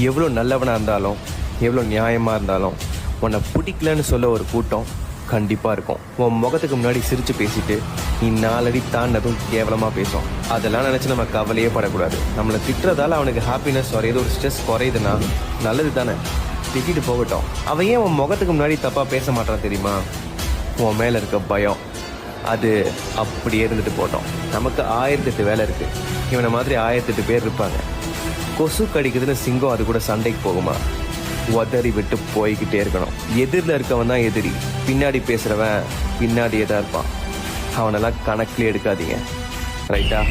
எவ்வளோ நல்லவனாக இருந்தாலும் எவ்வளோ நியாயமாக இருந்தாலும் உன்னை பிடிக்கலன்னு சொல்ல ஒரு கூட்டம் கண்டிப்பாக இருக்கும். உன் முகத்துக்கு முன்னாடி சிரித்து பேசிட்டு நீ நாலடி தாண்டதும் கேவலமாக பேசும். அதெல்லாம் நினச்சி நம்ம கவலையே படக்கூடாது. நம்மளை திட்டுறதால அவனுக்கு ஹாப்பினஸ் வர ஏதோ ஒரு ஸ்ட்ரெஸ் குறையுதுன்னா நல்லது தானே, திட்டிட்டு போகட்டும். அவன் ஏன் உன் முகத்துக்கு முன்னாடி தப்பாக பேச மாட்டான் தெரியுமா? உன் மேலே இருக்க பயம். அது அப்படியே இருந்துட்டு போட்டோம். நமக்கு 1008 வேலை இருக்குது. இவனை மாதிரி 1008 பேர் இருப்பாங்க. கொசு கடிக்குதுன்னு சிங்கம் அது கூட சண்டைக்கு போகுமா? உதறி விட்டு போய்கிட்டே இருக்கணும். எதிரில் இருக்கவன் தான் எதிரி, பின்னாடி பேசுகிறவன் பின்னாடியே தான் இருப்பான். அவனெல்லாம் கணக்கிலே எடுக்காதீங்க, ரைட்டா?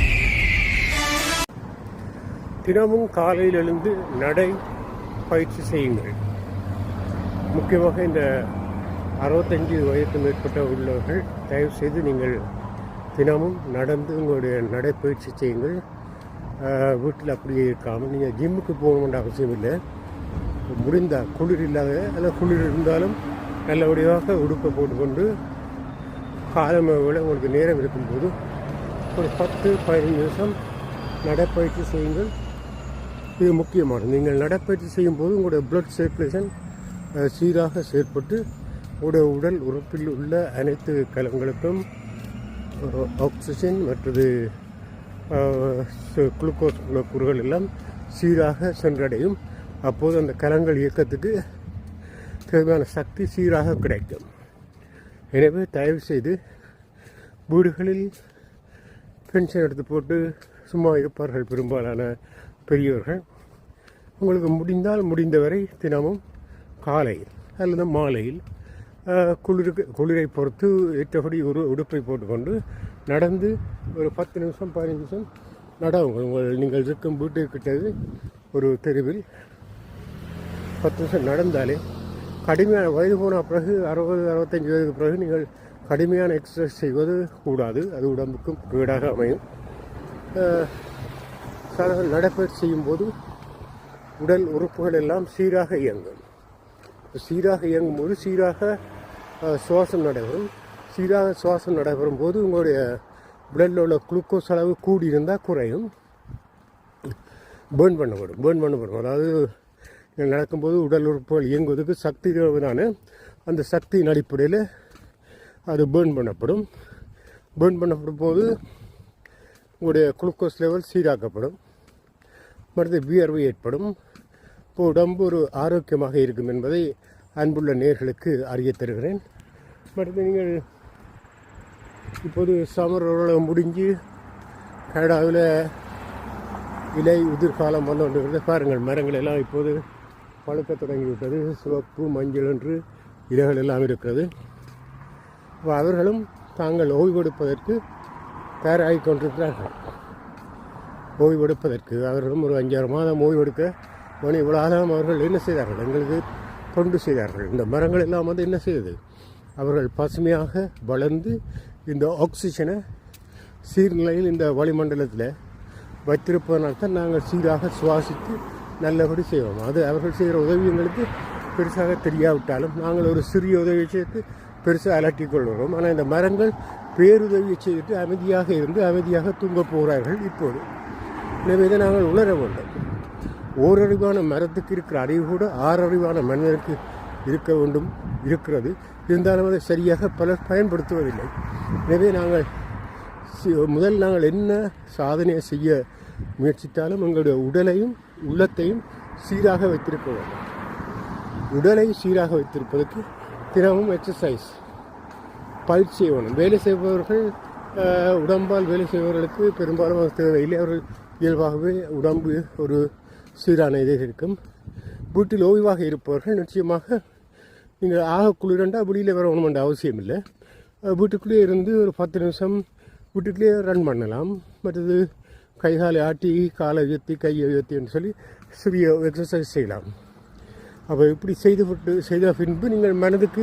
தினமும் காலையில் எழுந்து நடை பயிற்சி செய்யுங்கள். முக்கியமாக இந்த 65 வயதுக்கு மேற்பட்ட உள்ளவர்கள் தயவு செய்து நீங்கள் தினமும் நடந்து உங்களுடைய நடைப்பயிற்சி செய்யுங்கள். வீட்டில் அப்படியே இருக்காமல் நீங்கள் ஜிம்முக்கு போகணுன்ற அவசியம் இல்லை. முடிந்தால் குளிர் இல்லாத அல்லது குளிர் இருந்தாலும் நல்லபடியாக உடுப்பை போட்டுக்கொண்டு காலமேல உங்களுக்கு நேரம் இருக்கும்போது ஒரு 10-15 நிமிஷம் நடைப்பயிற்சி செய்யுங்கள். இது முக்கியமானது. நீங்கள் நடைப்பயிற்சி செய்யும்போது உங்களுடைய பிளட் சர்க்குலேஷன் சீராக செயற்பட்டு உங்களுடைய உடல் உறுப்பில் உள்ள அனைத்து கலங்களுக்கும் ஆக்சிஜன் மற்றது குளுக்கோஸ் மூலக்கூறுகள் எல்லாம் சீராக சென்றடையும். அப்போது அந்த கலங்கள் இயக்கத்துக்கு தேவையான சக்தி சீராக கிடைக்கும். எனவே தயவு செய்து வீடுகளில் பென்ஷன் எடுத்து போட்டு சும்மா இருப்பார்கள் பெரும்பாலான பெரியவர்கள். உங்களுக்கு முடிந்தவரை தினமும் காலையில் அல்லது மாலையில் குளிரை பொறுத்து ஏற்றபடி ஒரு உடுப்பை போட்டுக்கொண்டு நடந்து ஒரு 10 நிமிஷம் 15 நிமிஷம் நடவுங்கள். நீங்கள் இருக்கும் வீட்டுக்கிட்டது ஒரு தெருவில் 10 நிமிஷம் நடந்தாலே கடுமையான வயது போன பிறகு 60-65 வயதுக்கு பிறகு நீங்கள் கடுமையான எக்ஸசைஸ் செய்வது கூடாது. அது உடம்புக்கும் கேடாக அமையும். சாதாரண நடைப்பயிற்சி செய்யும்போது உடல் உறுப்புகள் எல்லாம் சீராக இயங்கும். சீராக இயங்கும்போது சீராக சுவாசம் நடைபெறும். சீராக சுவாசம் நடைபெறும் போது உங்களுடைய உடலில் உள்ள குளுக்கோஸ் அளவு கூடி இருந்தால் குறையும், பேர்ன் பண்ணப்படும். அதாவது நடக்கும்போது உடல் உறுப்புகள் இயங்குவதற்கு சக்தி தேவைதானே, அந்த சக்தியின் அடிப்படையில் அது பேர்ன் பண்ணப்படும் போது உங்களுடைய குளுக்கோஸ் லெவல் சீராக்கப்படும். மற்றது வியர்வை ஏற்படும். இப்போ உடம்பு ஒரு ஆரோக்கியமாக இருக்கும் என்பதை அன்புள்ள நேயர்களுக்கு அறிய தருகிறேன். மற்றது நீங்கள் இப்போது சமர் ஓரளவு முடிஞ்சு கனடாவில் இலை உதிர்காலம் வந்து கொண்டிருக்கிறது. பாருங்கள், மரங்கள் எல்லாம் இப்போது பழுக்க தொடங்கிவிட்டது. சிவப்பு மஞ்சள் என்று இலைகள் எல்லாம் இருக்கிறது. இப்போ அவர்களும் தாங்கள் ஓய்வெடுப்பதற்கு தயாராகி கொண்டிருக்கிறார்கள். ஓய்வெடுப்பதற்கு அவர்களும் ஒரு 5-6 மாதம் ஓய்வெடுக்க இவ்வளோ ஆதாரம் அவர்கள் என்ன செய்தார்கள்? எங்களுக்கு தொண்டு செய்தார்கள். இந்த மரங்கள் எல்லாம் வந்து என்ன செய்தது? அவர்கள் பசுமையாக வளர்ந்து இந்த ஆக்சிஜனை சீர்நிலையில் இந்த வளிமண்டலத்தில் வைத்திருப்பதனால் தான் நாங்கள் சீராக சுவாசித்து நல்லபடி செய்வோம். அது அவர்கள் செய்கிற உதவி எங்களுக்கு பெருசாக தெரியாவிட்டாலும் நாங்கள் ஒரு சிறிய உதவியை செய்து பெருசாக அலட்டிக் கொள்கிறோம். ஆனால் இந்த மரங்கள் பேருதவியை செய்துட்டு அமைதியாக இருந்து அமைதியாக தூங்க போகிறார்கள் இப்போது. எனவே இதை நாங்கள் உணர வேண்டும். ஓரறிவான மரத்துக்கு இருக்கிற அறிவு கூட 6 அறிவான மனிதனுக்கு இருக்க வேண்டும் இருக்கிறது. இருந்தாலும் அதை சரியாக பலர் பயன்படுத்துவதில்லை. எனவே நாங்கள் நாங்கள் என்ன சாதனையை செய்ய முயற்சித்தாலும் எங்களுடைய உடலையும் உள்ளத்தையும் சீராக வைத்திருக்க வேண்டும். உடலை சீராக வைத்திருப்பதற்கு தினமும் எக்ஸசைஸ் பயிற்சி செய்ய வேண்டும். வேலை செய்பவர்கள் உடம்பால் வேலை செய்பவர்களுக்கு பெரும்பாலும் தேவையில்லை. அவர்கள் இயல்பாகவே உடம்பு ஒரு சீரான இதாக இருக்கும். வீட்டில் ஓய்வாக இருப்பவர்கள் நிச்சயமாக நீங்கள் குளிரண்டா வெளியில் வரணும் என்ற அவசியம் இல்லை. வீட்டுக்குள்ளேயே இருந்து ஒரு 10 நிமிஷம் வீட்டுக்குள்ளேயே ரன் பண்ணலாம். மற்றது கைகாலை ஆட்டி காலை உயர்த்தி கையை உயர்த்தின்னு சொல்லி சிறிய எக்ஸசைஸ் செய்யலாம். அப்போ இப்படி செய்த பின்பு நீங்கள் மனதுக்கு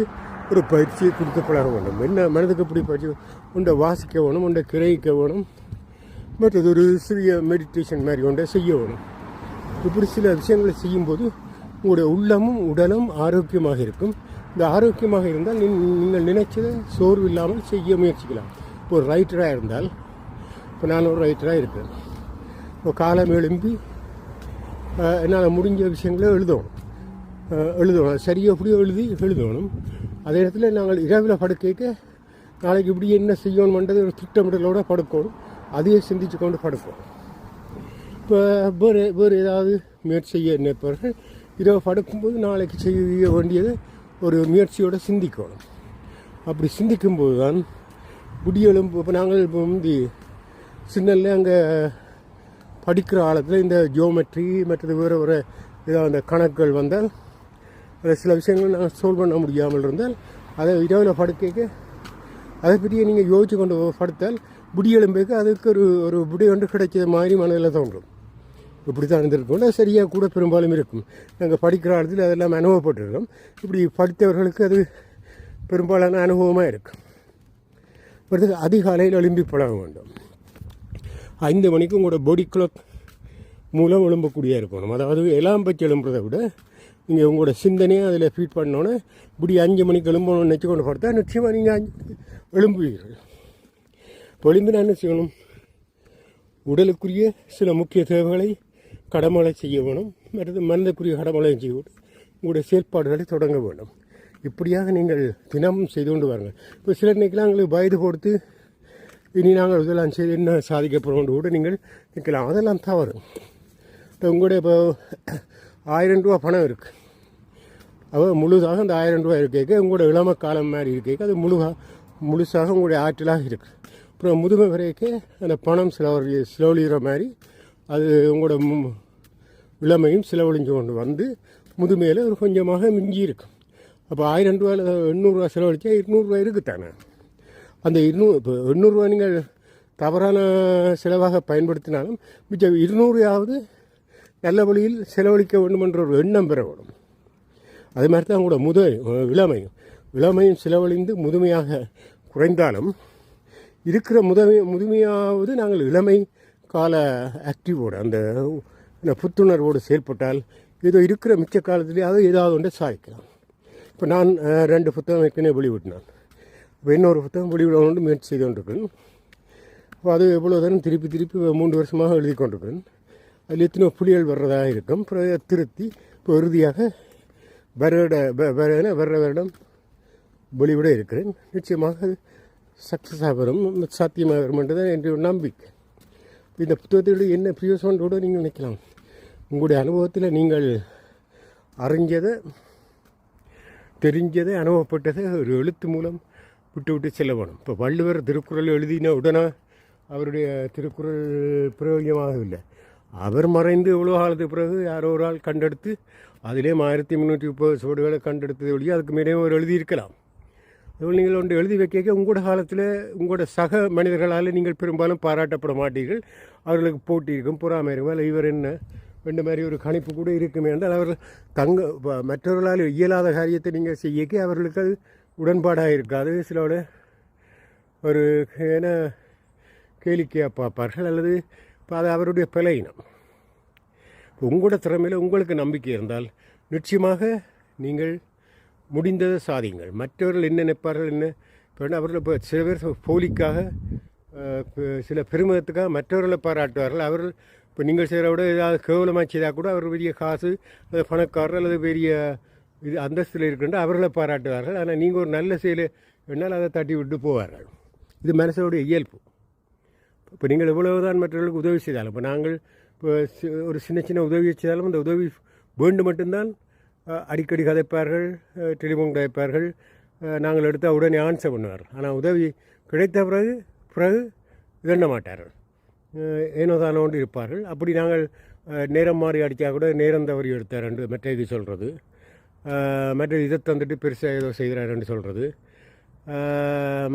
ஒரு பயிற்சியை கொடுத்து பழக வேண்டும். என்ன மனதுக்கு இப்படி பயிற்சி? உண்டை வாசிக்க வேணும், உண்டை கிரகிக்க வேணும், மற்றது ஒரு சிறிய மெடிடேஷன் மாதிரி ஒன்றை செய்ய வேணும். இப்படி சில விஷயங்களை செய்யும்போது உங்களுடைய உள்ளமும் உடலும் ஆரோக்கியமாக இருக்கும். இந்த ஆரோக்கியமாக இருந்தால் நீங்கள் நினைச்சதை சோர்வு இல்லாமல் செய்ய முயற்சிக்கலாம். இப்போ ஒரு ரைட்டராக இருந்தால், இப்போ நான் ஒரு ரைட்டராக இருக்கிறேன். இப்போ காலம் எழும்பி என்னால் முடிஞ்ச விஷயங்களை எழுதணும். சரியாக எப்படியோ எழுதணும். அதே இடத்துல நாங்கள் இரவில் படுக்கைக்கு நாளைக்கு இப்படி என்ன செய்யணும்ன்றது ஒரு திட்டமிடலோடு படுக்கணும். அதையே சிந்திச்சு கொண்டு படுக்கணும். இப்போ வேறு ஏதாவது முயற்சி செய்ய நினைப்பவர்கள் இரவு படுக்கும்போது நாளைக்கு செய்ய வேண்டியது ஒரு முயற்சியோடு சிந்திக்கணும். அப்படி சிந்திக்கும்போது தான் விடியெழும்பு. இப்போ நாங்கள் இப்போ வந்து சின்னல்ல அங்கே படிக்கிற காலத்தில் இந்த ஜியோமெட்ரி மற்றது வேறு ஏதாவது அந்த கணக்குகள் வந்தால் அதை சில விஷயங்கள் நாங்கள் சால்வ் பண்ண முடியாமல் இருந்தால் அதை இரவில் படுக்கைக்கு அதை பற்றியே நீங்கள் யோசிச்சு கொண்டு படுத்தால் விடியெழும்புக்கு அதுக்கு ஒரு விடி ஒன்று கிடைச்ச மாதிரி மனதில் தோன்றும். இப்படி தான் இருந்திருக்கும். சரியாக கூட பெரும்பாலும் இருக்கும். நாங்கள் படிக்கிற காலத்தில் அதெல்லாம் அனுபவப்பட்டிருக்கோம். இப்படி படித்தவர்களுக்கு அது பெரும்பாலான அனுபவமாக இருக்கும். அடுத்தது அதிகாலையில் எழும்பி பழக வேண்டும். 5 மணிக்கு உங்களோட பாடி கிளாக் மூலம் எழும்பக்கூடிய இருக்கணும். அதாவது எல்லாம் பற்றி எழும்புறதை விட நீங்கள் உங்களோட சிந்தனையை அதில் ஃபீட் பண்ணோன்னே இப்படி 5 மணிக்கு எழும்பணும்னு நினச்சி கொண்டு படுத்தா நிச்சயமாக நீங்கள் 5 மணிக்கு எழும்புவீர்கள். எழும்பினா என்ன செய்யணும்? உடலுக்குரிய சில முக்கிய தேவைகளை கடமைகளை செய்ய வேணும். மற்றது மனதுக்குரிய கடமைகளையும் செய்ய வேண்டும். உங்களுடைய செயல்பாடுகளை தொடங்க வேண்டும். இப்படியாக நீங்கள் தினமும் செய்து கொண்டு வாருங்கள். இப்போ சில இன்னைக்கெல்லாம் எங்களுக்கு வயது கொடுத்து இனி நாங்கள் இதெல்லாம் செய்து என்ன சாதிக்க போகிறோம் கூட நீங்கள் நிற்கலாம். அதெல்லாம் தவறு. இப்போ உங்களுடைய இப்போ 1000 ரூபா பணம் இருக்குது. முழுதாக அந்த 1000 ரூபா இருக்க உங்களோட இளம காலம் மாதிரி இருக்க அது முழுசாக உங்களுடைய ஆற்றலாக இருக்குது. அப்புறம் முதுமை வரைக்கும் அந்த பணம் செலவழிகிற மாதிரி அது உங்களோட இளமையும் செலவழிஞ்சு கொண்டு வந்து முதுமையில் ஒரு கொஞ்சமாக மிஞ்சி இருக்கும். அப்போ 1000 ரூபாயில் 800 ரூபா செலவழித்தா 200 ரூபா இருக்குத்தானே. அந்த 800 ரூபா நீங்கள் தவறான செலவாக பயன்படுத்தினாலும் மிச்சம் 200 நல்ல வழியில் செலவழிக்க வேண்டும் என்ற ஒரு எண்ணம் பெற வேணும். அது மாதிரி தான் உங்களோட இளமையும் செலவழிந்து முதுமையாக குறைந்தாலும் இருக்கிற முதுமையாவது நாங்கள் இளமை கால ஆக்டிவோடு அந்த புத்துணர்வோடு செயல்பட்டால் ஏதோ இருக்கிற மிச்ச காலத்திலேயாவது ஏதாவது ஒன்றை சாதிக்கலாம். இப்போ நான் 2 புத்தகம் ஏற்கனவே வெளிவிட்டினான். இப்போ இன்னொரு புத்தகம் வெளிவிடணும்னு முயற்சி செய்து கொண்டிருக்கிறேன். இப்போ அது எவ்வளோ தரம் திருப்பி 3 வருஷமாக எழுதி கொண்டிருக்கிறேன். அதில் எத்தனை புலிகள் வர்றதாக இருக்கும். அப்புறம் திருத்தி இப்போ இறுதியாக வர்ற வருடம் வெளிவிட இருக்கிறேன். நிச்சயமாக அது சக்ஸஸாக வரும், சாத்தியமாக வரும்ன்றதான் என்னுடைய நம்பிக்கை. இந்த புத்தகத்தோடு என்ன பிரயோசனத்தோடு நீங்கள் நினைக்கலாம். உங்களுடைய அனுபவத்தில் நீங்கள் அறிஞ்சதை தெரிஞ்சதை அனுபவப்பட்டதை ஒரு எழுத்து மூலம் விட்டு செல்ல வேணும். இப்போ வள்ளுவர் திருக்குறள் எழுதின உடனே அவருடைய திருக்குறள் பிரயோஜனமாக இல்லை. அவர் மறைந்து எவ்வளோ காலத்துக்கு பிறகு யாரோ ஒரு ஆள் கண்டெடுத்து அதிலே 1330 சுவடுகளை கண்டெடுத்தது வழியாக அதுக்கு மேலே ஒரு எழுதியிருக்கலாம். அதுபோல் நீங்கள் ஒன்று எழுதி வைக்க உங்களோட காலத்தில் உங்களோட சக மனிதர்களால் நீங்கள் பெரும்பாலும் பாராட்டப்பட மாட்டீர்கள். அவர்களுக்கு போட்டி இருக்கும், பொறாமை இருக்கும். இல்லை இவர் என்ன ரெண்டு மாதிரி ஒரு கணிப்பு கூட இருக்குமே என்றால் அவர்கள் மற்றவர்களால் இயலாத காரியத்தை நீங்கள் செய்யக்க அவர்களுக்கு அது உடன்பாடாக இருக்காது. சிலோட ஒரு ஏன்னா கேளிக்கையாக பார்ப்பார்கள் அல்லது அது அவருடைய பிழையினம். உங்களோட திறமையில் உங்களுக்கு நம்பிக்கை இருந்தால் நிச்சயமாக நீங்கள் முடிந்ததை சாதியுங்கள். மற்றவர்கள் என்ன நினைப்பார்கள் என்ன அவர்கள் இப்போ சில பேர் போலிக்காக சில பெருமிதத்துக்காக மற்றவர்களை பாராட்டுவார்கள். அவர்கள் இப்போ நீங்கள் செய்கிற விட ஏதாவது கேவலமாக செய்தால் கூட அவர் பெரிய காசு அல்லது பணக்காரர் அல்லது பெரிய இது அந்தஸ்தில் இருக்கின்ற அவர்களை பாராட்டுவார்கள். ஆனால் நீங்கள் ஒரு நல்ல செயல் என்னால் அதை தட்டி விட்டு போவார்கள். இது மனசோடைய இயல்பு. இப்போ நீங்கள் எவ்வளவுதான் மற்றவர்களுக்கு உதவி செய்தாலும் இப்போ நாங்கள் இப்போ ஒரு சின்ன உதவியை செய்தாலும் அந்த உதவி வேண்டும் மட்டும்தான் அடிக்கடி கதைப்பார்கள், டெலிஃபோன் கதைப்பார்கள். நாங்கள் எடுத்தால் உடனே ஆன்சர் பண்ணுவார்கள். ஆனால் உதவி கிடைத்த பிறகு இதண்ண மாட்டார்கள், ஏனோ தானோண்டு இருப்பார்கள். அப்படி நாங்கள் நேரம் மாறி அடித்தா கூட நேரம் தவறி எடுத்தார் மற்ற இது சொல்கிறது, மற்ற இதை தந்துட்டு பெருசாக ஏதோ செய்கிறாருன்னு சொல்கிறது,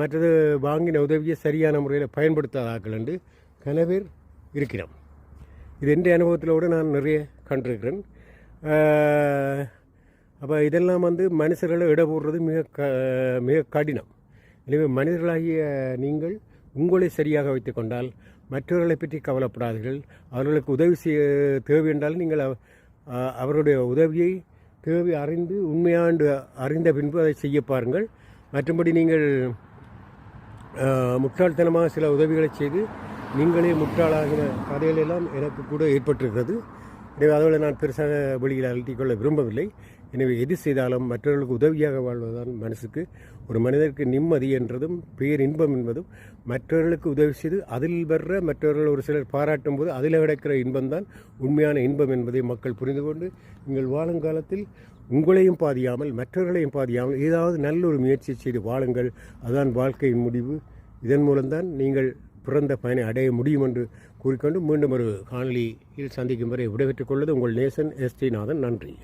மற்றது வாங்கின உதவியை சரியான முறையில் பயன்படுத்தாதாக்கள் என்று கன பேர் இருக்கிறோம். இது எந்த அனுபவத்தில் கூட நான் நிறைய கண்டிருக்கிறேன். அப்போ இதெல்லாம் மனுஷர்களை இட போடுறது மிக கடினம். எனவே மனிதர்களாகிய நீங்கள் உங்களை சரியாக வைத்து கொண்டால் மற்றவர்களை பற்றி கவலைப்படாதீர்கள். அவர்களுக்கு உதவி செய்ய தேவை என்றால் நீங்கள் அவருடைய உதவியை தேவை அறிந்து உண்மையாண்டு அறிந்த பின்பு அதை செய்ய பாருங்கள். மற்றபடி நீங்கள் முட்டாள்தனமாக சில உதவிகளை செய்து நீங்களே முட்டாளாகின கதைகளெல்லாம் எனக்கு கூட ஏற்பட்டிருக்கிறது. எனவே அதோடு நான் பெருசாக வெளியில் அழுத்திக் கொள்ள விரும்பவில்லை. எனவே எது செய்தாலும் மற்றவர்களுக்கு உதவியாக வாழ்வதுதான் மனசுக்கு ஒரு மனிதருக்கு நிம்மதி என்றதும் பேரின்பம் என்பதும் மற்றவர்களுக்கு உதவி செய்து அதில் வர்ற மற்றவர்கள் ஒரு சிலர் பாராட்டும் போது அதில் கிடைக்கிற இன்பம்தான் உண்மையான இன்பம் என்பதை மக்கள் புரிந்து கொண்டு நீங்கள் வாழும் காலத்தில் உங்களையும் பாதியாமல் மற்றவர்களையும் பாதியாமல் ஏதாவது நல்ல ஒரு முயற்சி செய்து வாழுங்கள். அதுதான் வாழ்க்கையின் முடிவு. இதன் மூலம்தான் நீங்கள் பிறந்த பயனை அடைய முடியும் என்று கூறிக்கொண்டு மீண்டும் ஒரு காணொலியில் சந்திக்கும் வரை விடைபெற்றுக் கொள்வது உங்கள் நேசன் எஸ்டி நாதன். நன்றி.